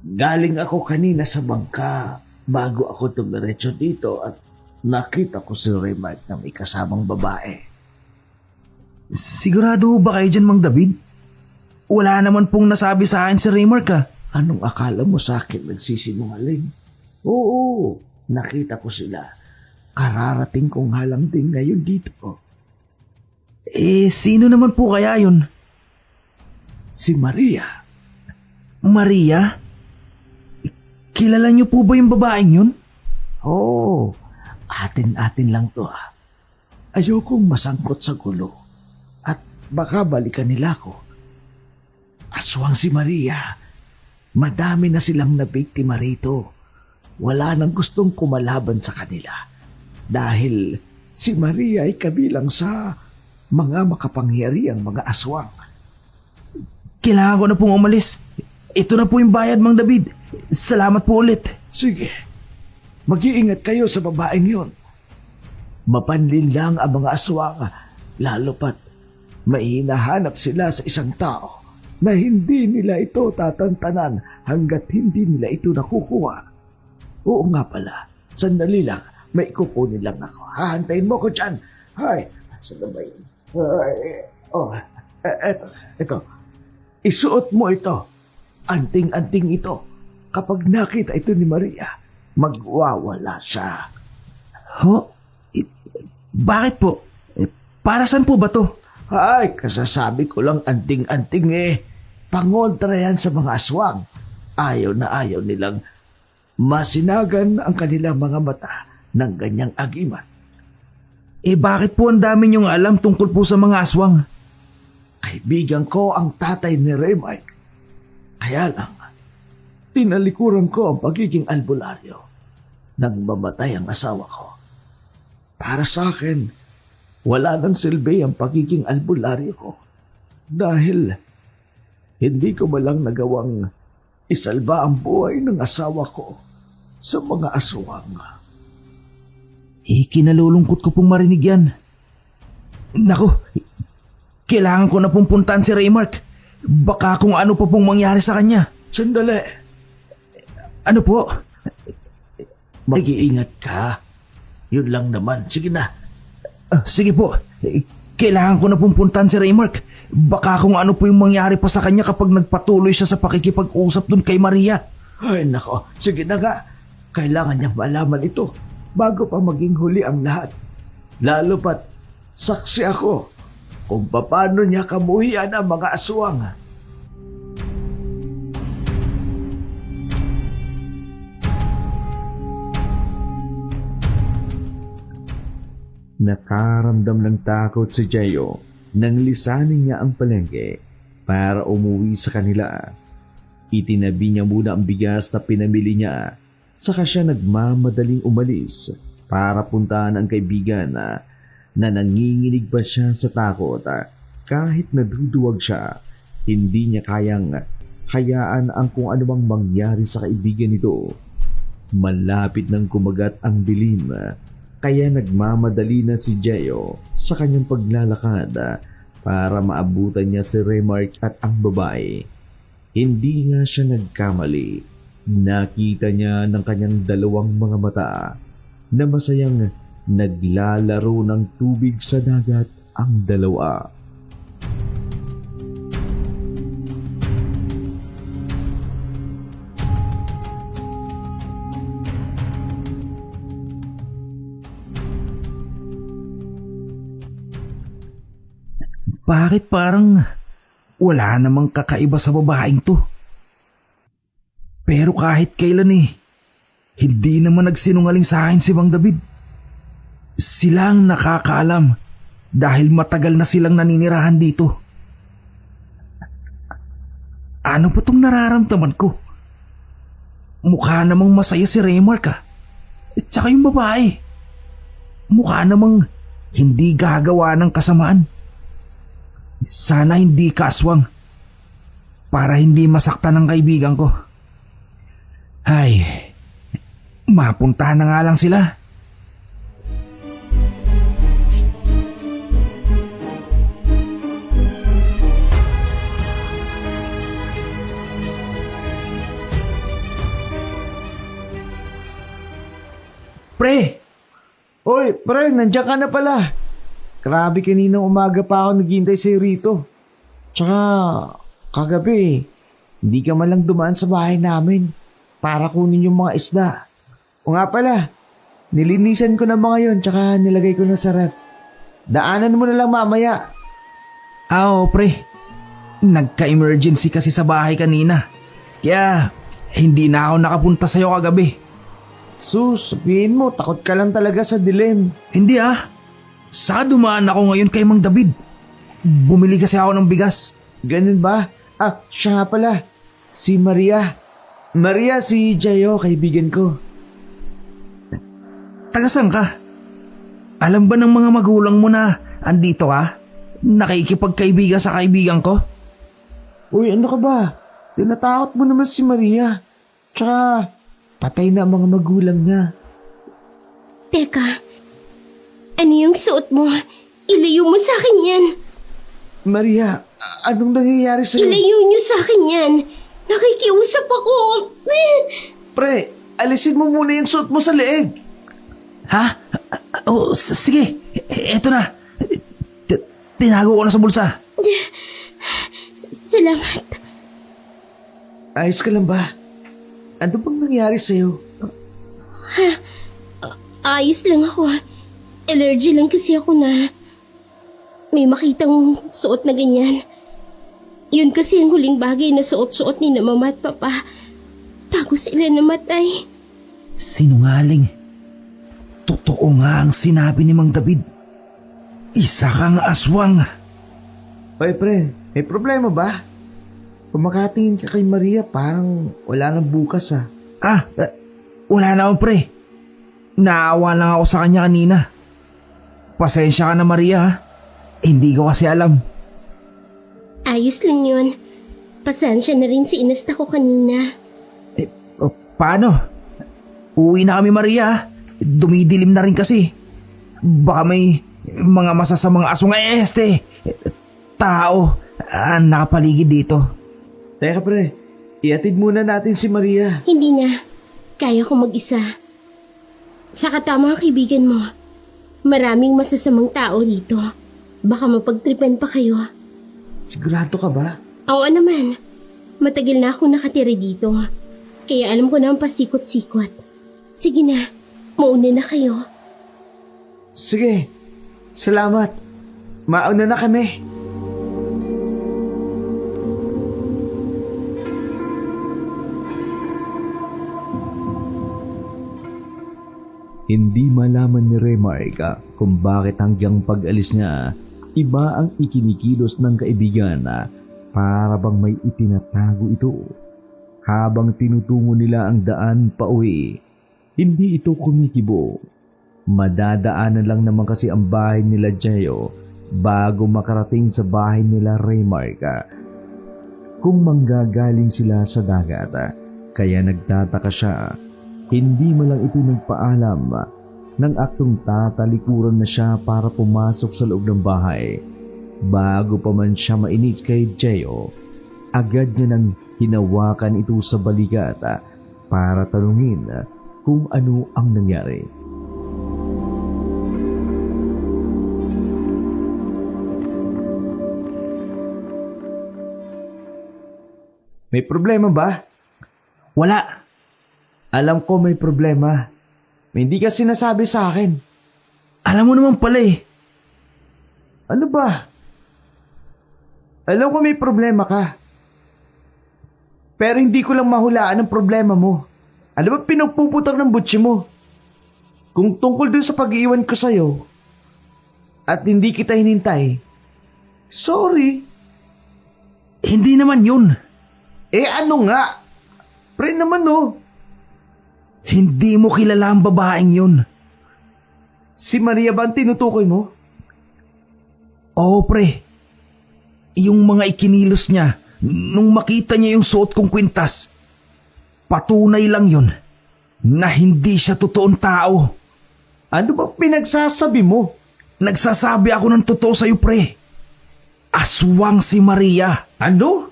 Galing ako kanina sa bangka bago ako tumiretso dito at nakita ko si Remark na may kasamang babae. Sigurado ba kayo dyan, Mang David? Wala naman pong nasabi sa akin si Remark Anong akala mo sa akin nagsisinungaling? Oo, nakita ko sila. Kararating kong halang din ngayon dito. Sino naman po kaya yun? Si Maria. Maria? Kilala niyo po ba yung babaeng yun? Oo, atin-atin lang to Ayokong masangkot sa gulo at baka balikan nila ako. Aswang si Maria. Madami na silang nabiktima rito. Wala nang gustong kumalaban sa kanila dahil si Maria ay kabilang sa mga makapangyarihang mga aswang. Kailangan ko na pong umalis. Ito na po yung bayad, Mang David. Salamat po ulit. Sige, mag-iingat kayo sa babaeng yun. Mapanlin lang ang mga aswang, lalo pat may hinahanap sila sa isang tao na hindi nila ito tatantanan hanggat hindi nila ito nakukuha. Oo nga pala, sandali lang, may kukunin lang ako. Hahantayin mo ko dyan. Hay, saan ba yun? Eto. Isuot mo ito. Anting-anting ito. Kapag nakita ito ni Maria, magwawala siya. Bakit po? Para saan po ba to? Ay, kasasabi ko lang anting-anting Pangontra yan sa mga aswang. Ayaw na ayaw nilang masinagan ang kanilang mga mata ng ganyang agimat. Bakit po ang dami niyong alam tungkol po sa mga aswang? Kaibigan ko ang tatay ni Remark. Kaya lang, tinalikuran ko ang pagiging albularyo nang mamatay ang asawa ko. Para sa akin, wala nang silbi ang pagiging albularyo ko dahil hindi ko malang nagawang isalba ang buhay ng asawa ko sa mga aswang. Kinalulungkot ko pong marinig yan. Naku, kailangan ko na pong puntahan si Remark. Baka kung ano pa pong mangyari sa kanya. Sandali. Ano po? Mag-iingat ka. Yun lang naman. Sige na. Sige po. Kailangan ko na pong puntahan si Remark. Baka kung ano po yung mangyari pa sa kanya kapag nagpatuloy siya sa pakikipag-usap dun kay Maria. Ay nako, sige na nga. Kailangan niyang malaman ito bago pa maging huli ang lahat. Lalo pat saksi ako kung paano niya kamuhian ang mga aswang. Nakaramdam ng takot si Jayo nang lisanin niya ang palengke para umuwi sa kanila. Itinabi niya muna ang bigas na pinamili niya, saka siya nagmamadaling umalis para puntahan ang kaibigan na nanginginig pa siya sa takot. Kahit naduduwag siya, hindi niya kayang hayaan ang kung anumang mangyari sa kaibigan nito. Malapit nang kumagat ang dilim, kaya nagmamadali na si Jayo sa kanyang paglalakad para maabutan niya si Remark at ang babae. Hindi nga siya nagkamali. Nakita niya ng kanyang dalawang mga mata na masayang naglalaro ng tubig sa dagat ang dalawa. Bakit parang wala namang kakaiba sa babaeng to? Pero kahit kailan hindi naman nagsinungaling sa akin si Mang David. Silang nakakaalam dahil matagal na silang naninirahan dito. Ano ba tong nararamdaman ko? Mukha namang masaya si Raymark At saka yung babae. Mukha namang hindi gagawa ng kasamaan. Sana hindi kaswang. Para hindi masaktan ng kaibigan ko. Ay, mapuntahan na nga lang sila. Pre, Oy, pre, nandiyan ka na pala. Grabe, kaninang umaga pa ako naghihintay sa'yo rito. Tsaka, kagabi, hindi ka man lang dumaan sa bahay namin para kunin yung mga isda. O nga pala, nilinisan ko na mga yon tsaka nilagay ko na sa ref. Daanan mo na lang mamaya. oo pre. Nagka-emergency kasi sa bahay kanina. Kaya, hindi na ako nakapunta sa'yo kagabi. Sus, sabihin mo, takot ka lang talaga sa dilim. Hindi Sa dumaan ako ngayon kay Mang David. Bumili kasi ako ng bigas. Ganun ba? Siya nga pala. Si Maria. Maria, si Jayo, kaibigan ko. Tagasan ka? Alam ba ng mga magulang mo na andito ka? Nakikipagkaibigan sa kaibigan ko? Uy, ano ka ba? Tinatakot mo naman si Maria. Tsaka, patay na ang mga magulang niya. Teka, ano yung suot mo? Ilayo mo sa akin yan. Maria, anong nangyayari sa'yo? Ilayo niyo sa akin yan. Nakikiusap ako. Pre, alisin mo muna yung suot mo sa leeg. Ha? Sige. Eto na. Tinago ko na sa bulsa. Salamat. Ayos ka lang ba? Ano bang nangyari sa'yo? Ayos lang ako. Allergy lang kasi ako na may makitang suot na ganyan. Yun kasi ang huling bagay na suot-suot ni na mama at papa bago sila namatay. Sinungaling. Totoo nga ang sinabi ni Mang David. Isa kang aswang. Oy, pre, may problema ba? Kumakatingin ka kay Maria, parang wala nang bukas Wala naman pre. Naawa lang ako sa kanya kanina. Pasensya ka na Maria. Hindi ko kasi alam. Ayos lang yun. Pasensya na rin si inasta ko kanina. Paano? Uwi na kami Maria. Dumidilim na rin kasi. Baka may mga masasamang aswang tao ang nakapaligid dito. Teka pre, iatid muna natin si Maria. Hindi na. Kaya ko mag-isa. Saka tama ang kaibigan mo. Maraming masasamang tao dito. Baka mapagtripan pa kayo. Sigurado ka ba? Oo naman. Matagal na ako nakatira dito. Kaya alam ko na ang pasikot-sikot. Sige na. Mauna na kayo. Sige, salamat. Mauna na kami. Hindi malaman ni Remark kung bakit hanggang pag-alis niya, iba ang ikinikilos ng kaibigan para bang may itinatago ito. Habang tinutungo nila ang daan pauwi, hindi ito kumikibo. Madadaanan lang naman kasi ang bahay nila Jayo bago makarating sa bahay nila Remark. Kung manggagaling sila sa dagat, kaya nagtataka siya. Hindi mo lang ito nagpaalam ng aktong tatalikuran na siya para pumasok sa loob ng bahay. Bago pa man siya mainis kay Jayo, agad niya nang hinawakan ito sa balikat para tanungin kung ano ang nangyari. May problema ba? Wala. Alam ko may problema. May hindi ka sinasabi sa akin. Alam mo naman pala Ano ba? Alam ko may problema ka. Pero hindi ko lang mahulaan ang problema mo. Ano ba pinagpuputak ng butsi mo? Kung tungkol dun sa pag-iwan ko sa'yo at hindi kita hinintay, sorry. Hindi naman yun. Ano nga? Pre naman oh. Hindi mo kilala ang babaeng yun. Si Maria ba ang tinutukoy mo? Oo, pre. Yung mga ikinilos niya, nung makita niya yung suot kong kwintas, patunay lang yun na hindi siya totoong tao. Ano ba pinagsasabi mo? Nagsasabi ako ng totoo sa'yo, pre. Aswang si Maria. Ano?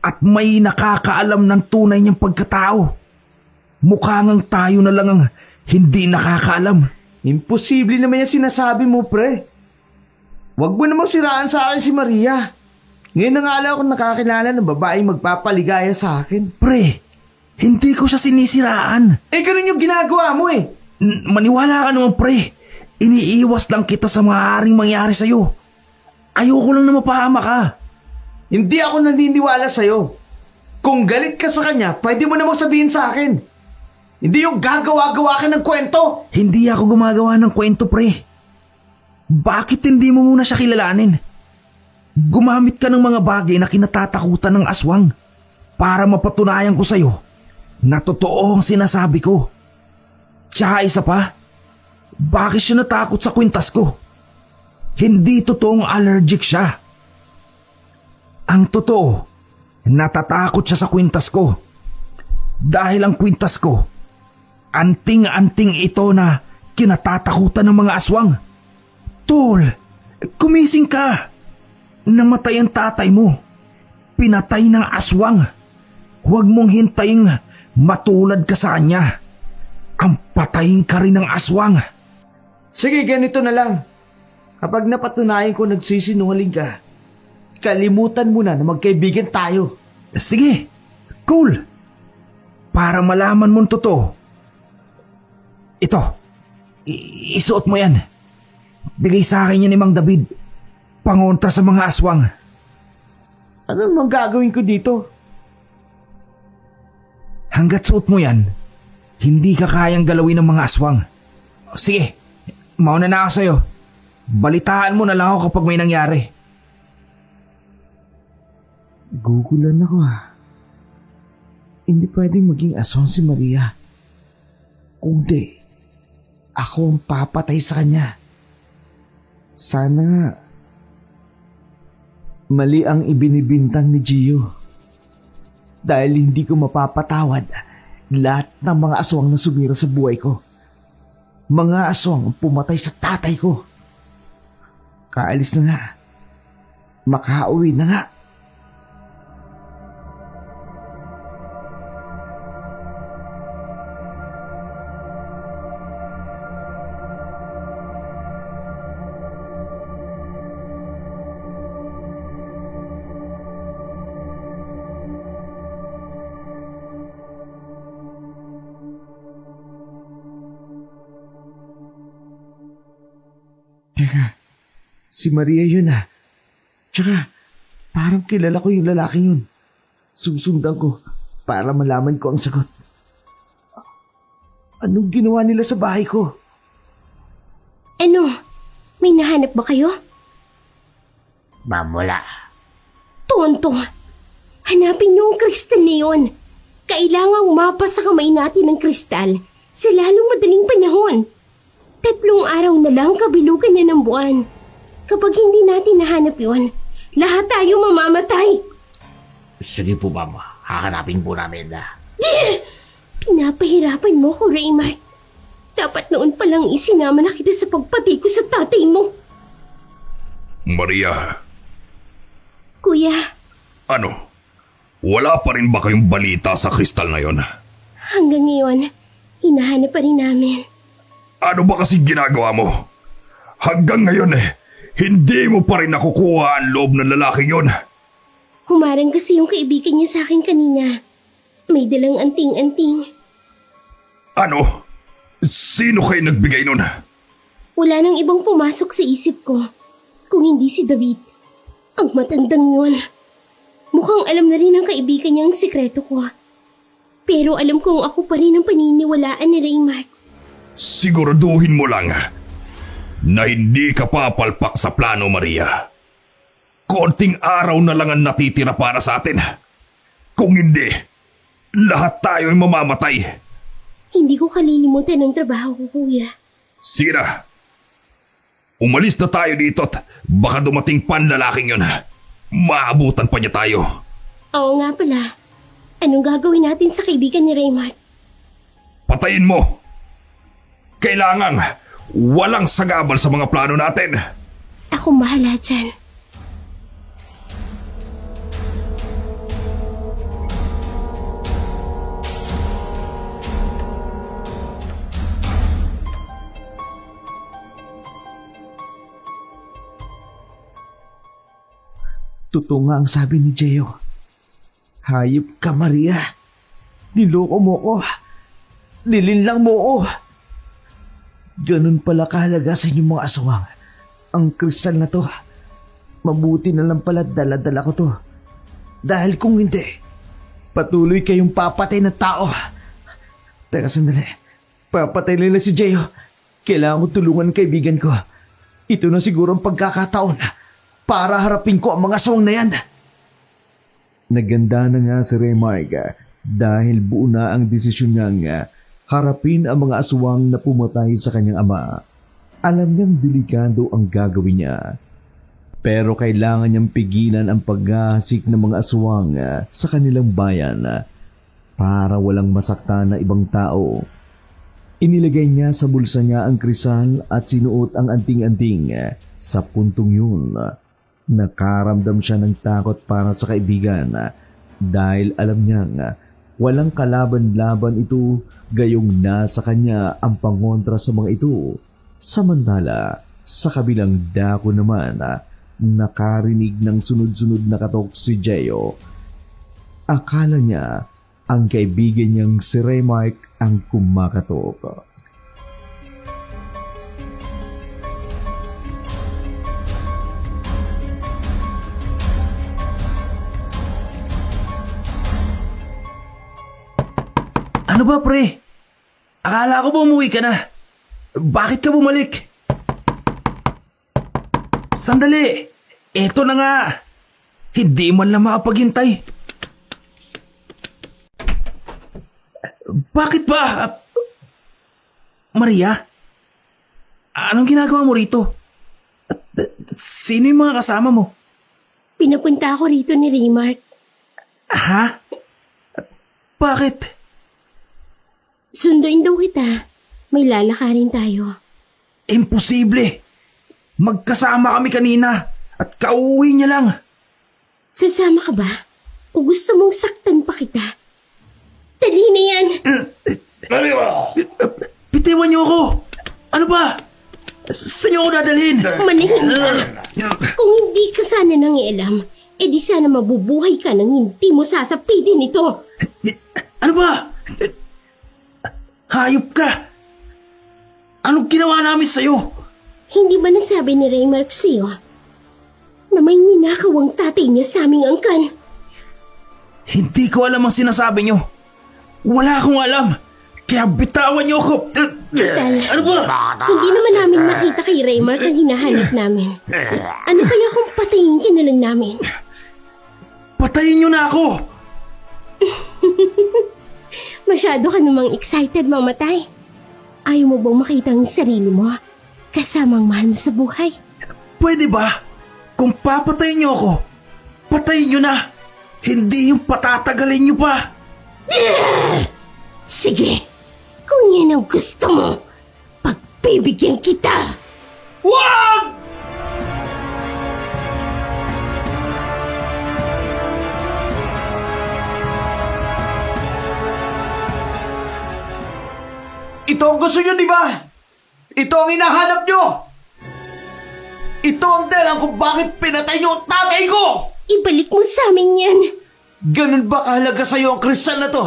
At may nakakaalam ng tunay niyang pagkatao. Mukha ngang tayo na lang ang hindi nakakaalam. Imposible naman yung sinasabi mo, pre. Huwag mo namang siraan sa akin si Maria. Ngayon na nga lang ako nakakilala ng babaeng magpapaligaya sa akin. Pre, hindi ko siya sinisiraan. Ganun yung ginagawa mo eh. Maniwala ka naman, pre. Iniiwas lang kita sa maaaring mangyari sa'yo. Ayoko lang na mapahama ka. Hindi ako naniniwala sa'yo. Kung galit ka sa kanya, pwede mo namang sabihin sa akin. Hindi yung gagawa-gawa ka ng kwento. Hindi ako gumagawa ng kwento, pre. Bakit hindi mo muna siya kilalanin? Gumamit ka ng mga bagay na kinatatakutan ng aswang para mapatunayan ko sa'yo na totoo ang sinasabi ko. Tsaka isa pa, bakit siya natakot sa kwintas ko? Hindi totoong allergic siya. Ang totoo, natatakot siya sa kwintas ko. Dahil ang kwintas ko, anting-anting ito na kinatatakutan ng mga aswang. Tol, kumising ka. Namatay ang tatay mo. Pinatay ng aswang. Huwag mong hintayin matulad ka sa kanya. Ang patayin ka rin ng aswang. Sige, ganito na lang. Kapag napatunayan ko nagsisinungaling ka, kalimutan mo na magkaibigan tayo. Sige, cool. Para malaman mo totoo. Ito, isuot mo yan. Bigay sa akin yan ni Mang David. Pangontra sa mga aswang. Ano namang gagawin ko dito? Hanggat suot mo yan, hindi ka kayang galawin ng mga aswang. Sige, mauna na ako sa'yo. Balitaan mo na lang ako kapag may nangyari. Gugulan ako Hindi pwedeng maging aswang si Maria. Kundi, ako ang papatay sa kanya. Sana mali ang ibinibintang ni Gio. Dahil hindi ko mapapatawad lahat ng mga aswang na sumira sa buhay ko. Mga aswang ang pumatay sa tatay ko. Kaalis na nga. Makauwi na nga. Teka, si Maria yun Tsaka, parang kilala ko yung lalaki yun. Susundan ko para malaman ko ang sagot. Anong ginawa nila sa bahay ko? Ano? May nahanap ba kayo? Mamula. Tonto! Hanapin niyo ang kristal na yun. Kailangang mapa sa kamay natin ng kristal sa lalong madaling panahon. 3 araw na lang kabilugan na ng buwan. Kapag hindi natin nahanap yun, lahat tayo mamamatay. Sige po, Mama. Hahanapin po namin na. Pinapahirapan mo ko, Raymar. Dapat noon palang isinama na kita sa pagpatay ko sa tatay mo. Maria, Kuya, ano? Wala pa rin ba kayong balita sa kristal na yon? hanggang ngayon, hinahanap pa rin namin. Ano ba kasi ginagawa mo? Hanggang ngayon hindi mo pa rin nakukuha ang loob ng lalaking yon. Humarang kasi yung kaibigan niya sa akin kanina. May dalang anting-anting. Ano? Sino kayo nagbigay nun? Wala nang ibang pumasok sa isip ko. Kung hindi si David. Ang matandang yun. Mukhang alam na rin ng kaibigan niya ang sikreto ko. Pero alam kong ako pa rin ang paniniwalaan ni Raymar. Siguraduhin mo lang na hindi ka papalpak sa plano, Maria. Konting araw na lang ang natitira para sa atin. Kung hindi, lahat tayo ay mamamatay. Hindi ko kalilimutan ang trabaho ko, kuya. Sige na. Umalis na tayo dito at baka dumating pa ang lalaking yun. Maabutan pa niya tayo. Oo nga pala. Anong gagawin natin sa kaibigan ni Raymart? Patayin mo. Kailangang walang sagabal sa mga plano natin. Akong bahala dyan. Totoo nga ang sabi ni Jeyo. Hayop ka, Maria. Niloko mo ko. Nilinlang mo ko. Ganun pala kahalaga sa inyong mga aswang. Ang kristal na to. Mabuti na lang pala dala-dala ko to. Dahil kung hindi, patuloy kayong papatay ng tao. Teka sandali. Papatay nila si Jeyo. Kailangan ko tulungan kaibigan ko. Ito na siguro ang pagkakataon para harapin ko ang mga aswang na yan. Naganda na nga si Remark dahil buo na ang desisyon niyang harapin ang mga aswang na pumatay sa kanyang ama. Alam niyang delikado ang gagawin niya. Pero kailangan niyang pigilan ang paghahasik ng mga aswang sa kanilang bayan para walang masaktan na ibang tao. Inilagay niya sa bulsa niya ang kristal at sinuot ang anting-anting. Sa puntong yun, nakaramdam siya ng takot para sa kaibigan dahil alam niyang walang kalaban-laban ito gayong nasa kanya ang pangontra sa mga ito. Samantala, sa kabilang dako naman, nakarinig ng sunod-sunod na katok si Jeyo. Akala niya ang kaibigan niyang si Remark ang kumakatok. Ano ba, pre? Akala ko ba umuwi ka na? Bakit ka bumalik? Sandali! Eto na nga! Hindi man lang makapaghintay. Bakit ba? Maria? Anong ginagawa mo rito? Sino yung mga kasama mo? Pinapunta ako rito ni Raymart. Ha? Bakit? Sunduin daw kita. May lalakarin tayo. Imposible! Magkasama kami kanina at kauuwi niya lang. Sasama ka ba? O gusto mong saktan pa kita? Dali na yan! Bitiwan niyo ako! Ano ba? Saan niyo ako dadalhin? Manahin ka! Kung hindi ka sana nangialam, edi sana mabubuhay ka nang hindi mo sasapitin ito. Ano ba? Hayop ka! Anong ginawa namin sa'yo? Hindi ba nasabi ni Raymart sa'yo na may ninakaw ang tatay niya sa aming angkan? Hindi ko alam ang sinasabi niyo. Wala akong alam. Kaya bitawan niyo ako. Vital, Ano ba? hindi naman namin nakita kay Raymart ang hinahanap namin. Ano kaya kung patayin ka na lang namin? Patayin niyo na ako! Masyado ka namang excited mamatay. Ayaw mo bang makita ang sarili mo kasama ang mahal mo sa buhay? Pwede ba? Kung papatayin niyo ako, patayin niyo na. Hindi yung patatagalin niyo pa. Sige, kung yan ang gusto mo, pagbibigyan kita. Wag! Ito ang gusto nyo, di ba? Ito ang hinahanap nyo! Ito ang dahilan kung bakit pinatay nyo ang tatay ko! Ibalik mo sa amin yan. Ganun ba kahalaga sa'yo ang kristal na to?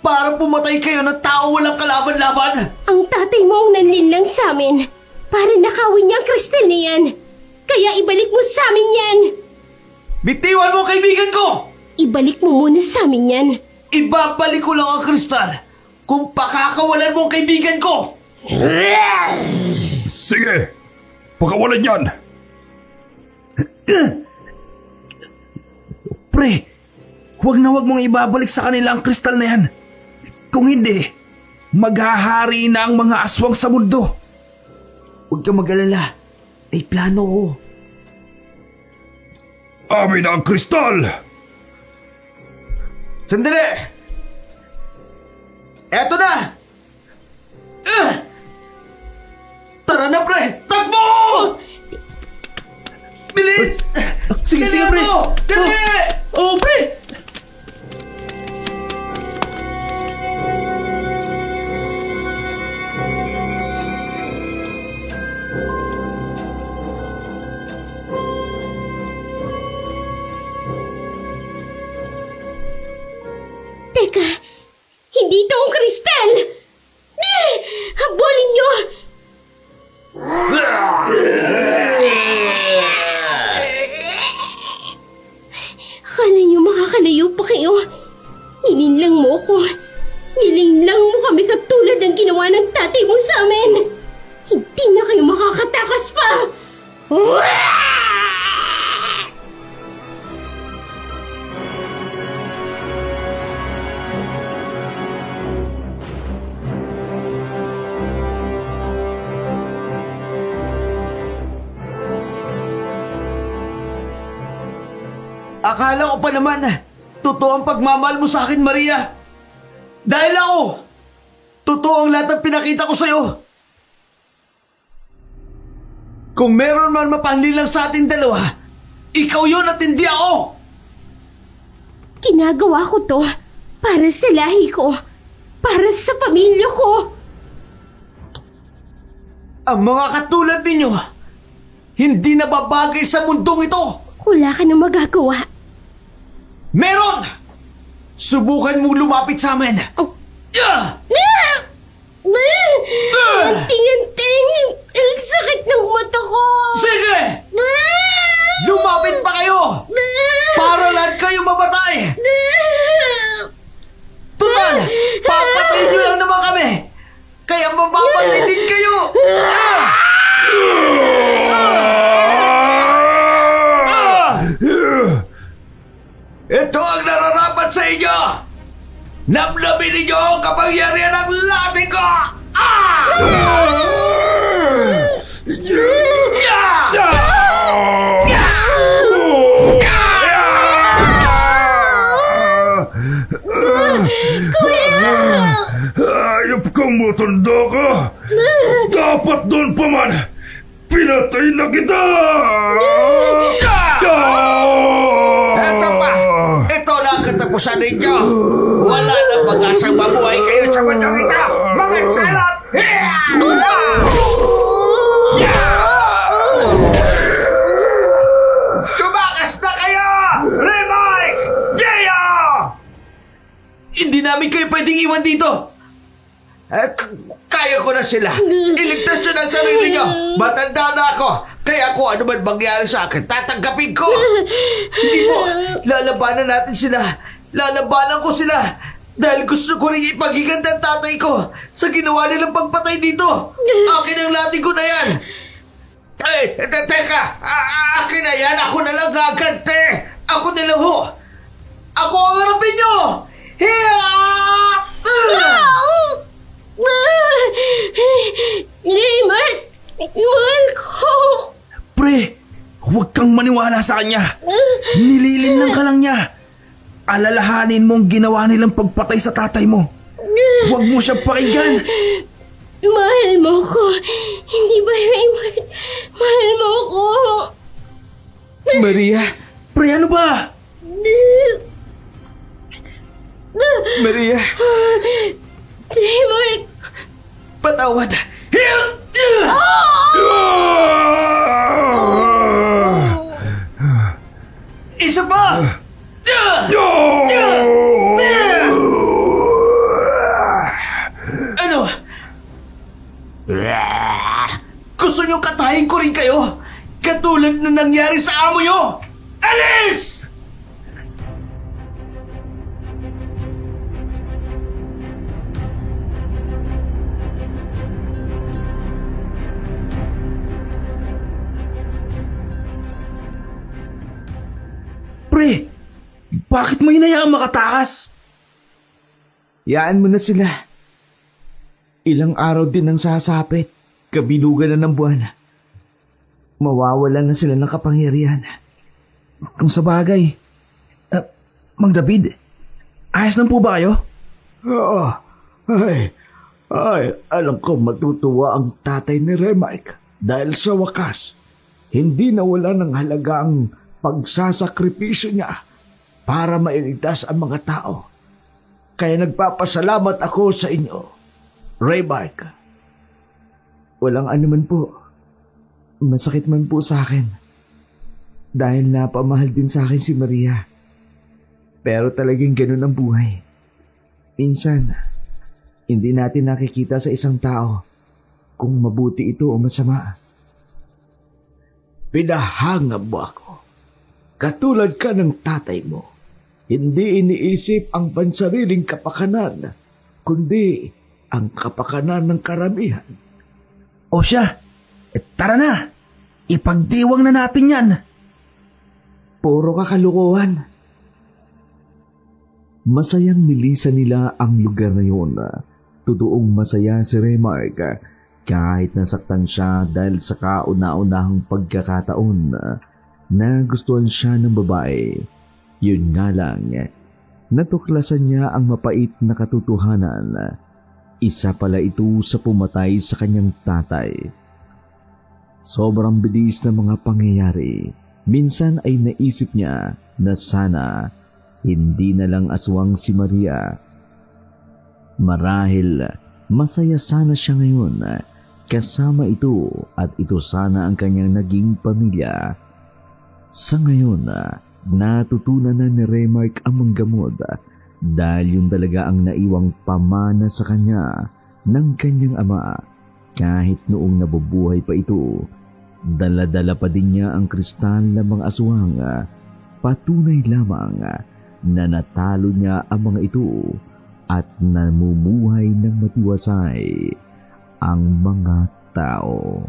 Para pumatay kayo ng tao walang kalaban-laban? Ang tatay mo ang nanlinlang sa amin para nakawin niya ang kristal na yan. Kaya ibalik mo sa amin yan. Bitiwan mo ang kaibigan ko! Ibalik mo muna sa amin yan. Ibabalik ko lang ang kristal kung pakakawalan mo ang kaibigan ko! Sige, pakawalan yan. Pre, Huwag na huwag mong ibabalik sa kanila ang kristal na yan. Kung hindi, maghahari na ang mga aswang sa mundo. Huwag kang mag-alala. May plano ko. Amin na ang kristal! Sandali! Eto na! Tara na, pre! Takbo! Bilis! Sige, sige, pre! Dali! Oo, pre! Teka, hindi ito ang kristal! Habulin niyo! Akala niyo makakalayo pa kayo? Nilinlang mo ko. Nilinlang mo kami katulad ng ginawa ng tatay mo sa amin. Hindi na kayo makakatakas pa! Akala ko pa naman, totoo ang pagmamahal mo sa akin, Maria. Dahil ako, totoo ang lahat ng pinakita ko sa'yo. Kung meron man mapanlilang sa ating dalawa, ikaw yun at hindi ako. Ginagawa ko to para sa lahi ko, para sa pamilya ko. Ang mga katulad ninyo, hindi nababagay sa mundong ito. Wala ka nang magagawa. Meron! Subukan mong lumapit sa amin. Oh. Yeah! Anting-anting! Ang sakit ng mata ko! Sige! Lumapit pa kayo! Para lahat kayo mamatay! Tutal! Papatayin nyo lang naman kami! Kaya mamamatay din kayo! Ito ang nararapat sa inyo! Namnamin ninyo ang kapangyarihan ng lating ko! Hayop kang matanda ka! Dapat doon pa man! Pinatay na kita! Eto pa! Ito na ang katapusan ninyo! Wala na pag-asang mabuhay kayo sa mundong ito! Mga salot! Tumakas na kayo! Remike! Geo! Hindi namin kayo pwedeng iwan dito! Kaya ko na sila! Iligtas nyo ng sarili nyo! Matanda na ako! Kaya kung ano man mangyari sa akin, tatanggapin ko! Hindi po! Lalabanan natin sila! Lalabanan ko sila! Dahil gusto ko rin ipagiganda ang tatay ko sa ginawa nilang pagpatay dito! Akin ang lating ko na yan! Teka! Akin na yan! Ako na lang gagante! Ako na lang ho! Ako ang harapin nyo! Raymond! Mahal ko! Pre, huwag kang maniwala sa kanya. Nililinlang ka lang niya. Alalahanin mong ginawa nilang pagpatay sa tatay mo. Huwag mo siya pakinggan. Mahal mo ko. Hindi ba, Raymond? Mahal mo ko. Maria! Pre, ano ba? Maria! Raymond! Patawad! Isa pa! Ano? Gusto niyong katayin ko rin kayo? Katulad na nangyari sa amo niyo! Alis! Pre, Bakit mo hinayaang makatakas? Yaan mo na sila. Ilang araw din ang sasapit. Kabilugan na ng buwan. Mawawalan na sila ng kapangyarihan. Kung sa bagay, Mang David, ayos lang po ba kayo? Oo. Alam ko matutuwa ang tatay ni Remike dahil sa wakas, hindi nawala ng halaga ang pagsasakripisyo niya para mailigtas ang mga tao. Kaya nagpapasalamat ako sa inyo, Remike. Walang anuman po. Masakit man po sa akin. Dahil napamahal din sa akin si Maria. Pero talagang ganun ang buhay. Minsan, hindi natin nakikita sa isang tao kung mabuti ito o masama. Pinahangap mo ako. Katulad ka ng tatay mo. Hindi iniisip ang pansariling kapakanan, kundi ang kapakanan ng karamihan. O siya, tara na. Ipagdiwang na natin yan. Puro kakalukuhan. Masayang nilisan nila ang lugar na yun. Totoong masaya si Remark kahit nasaktan siya dahil sa kauna-unahang pagkakataon na gustuhan siya ng babae. Yun nga lang, natuklasan niya ang mapait na katotohanan. Isa pala ito sa pumatay sa kanyang tatay. Sobrang bilis ng mga pangyayari. Minsan ay naisip niya na sana hindi na lang aswang si Maria. Marahil masaya sana siya ngayon kasama ito at ito sana ang kanyang naging pamilya. Sa ngayon, natutunan na ni Remark ang manggamot dahil yun talaga ang naiwang pamana sa kanya ng kanyang ama. Kahit noong nabubuhay pa ito, dala-dala pa din niya ang kristal ng mga aswang. Patunay lamang na natalo niya ang mga ito at namumuhay ng matiwasay ang mga tao.